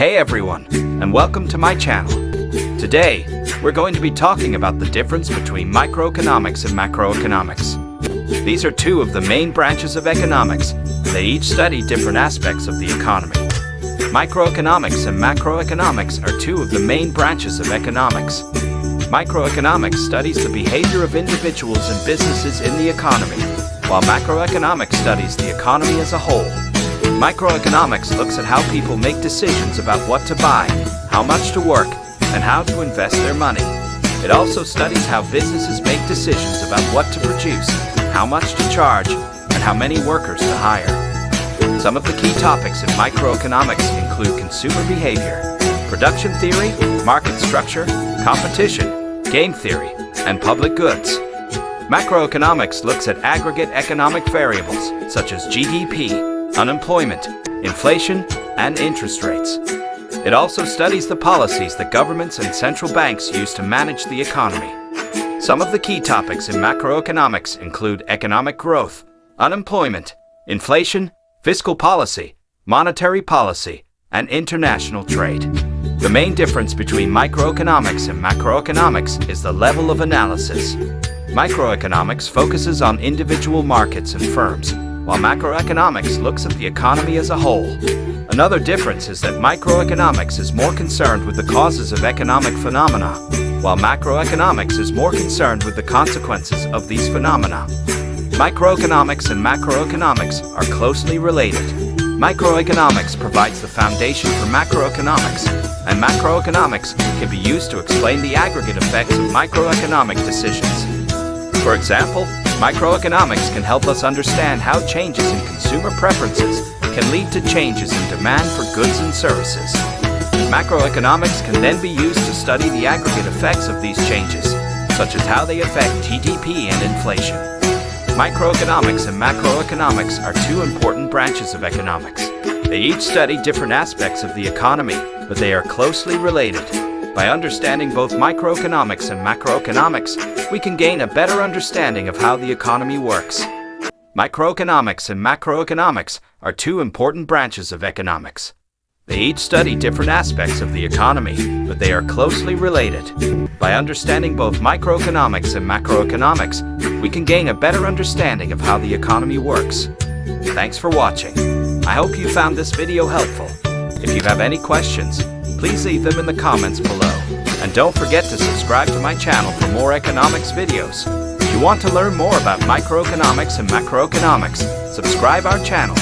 Hey everyone, and welcome to my channel. Today, we're going to be talking about the difference between microeconomics and macroeconomics. These are two of the main branches of economics. They each study different aspects of the economy. Microeconomics and macroeconomics are two of the main branches of economics. Microeconomics studies the behavior of individuals and businesses in the economy, while macroeconomics studies the economy as a whole. Microeconomics looks at how people make decisions about what to buy, how much to work, and how to invest their money. It also studies how businesses make decisions about what to produce, how much to charge, and how many workers to hire. Some of the key topics in microeconomics include consumer behavior, production theory, market structure, competition, game theory, and public goods. Macroeconomics looks at aggregate economic variables such as GDP, unemployment, inflation, and interest rates. It also studies the policies that governments and central banks use to manage the economy. Some of the key topics in macroeconomics include economic growth, unemployment, inflation, fiscal policy, monetary policy, and international trade. The main difference between microeconomics and macroeconomics is the level of analysis. Microeconomics focuses on individual markets and firms, while macroeconomics looks at the economy as a whole. Another difference is that microeconomics is more concerned with the causes of economic phenomena, while macroeconomics is more concerned with the consequences of these phenomena. Microeconomics and macroeconomics are closely related. Microeconomics provides the foundation for macroeconomics, and macroeconomics can be used to explain the aggregate effects of microeconomic decisions. For example, microeconomics can help us understand how changes in consumer preferences can lead to changes in demand for goods and services. Macroeconomics can then be used to study the aggregate effects of these changes, such as how they affect GDP and inflation. Microeconomics and macroeconomics are two important branches of economics. They each study different aspects of the economy, but they are closely related. By understanding both microeconomics and macroeconomics, we can gain a better understanding of how the economy works. Microeconomics and macroeconomics are two important branches of economics. They each study different aspects of the economy, but they are closely related. By understanding both microeconomics and macroeconomics, we can gain a better understanding of how the economy works. Thanks for watching. I hope you found this video helpful. If you have any questions, please leave them in the comments below. And don't forget to subscribe to my channel for more economics videos. If you want to learn more about microeconomics and macroeconomics, subscribe our channel.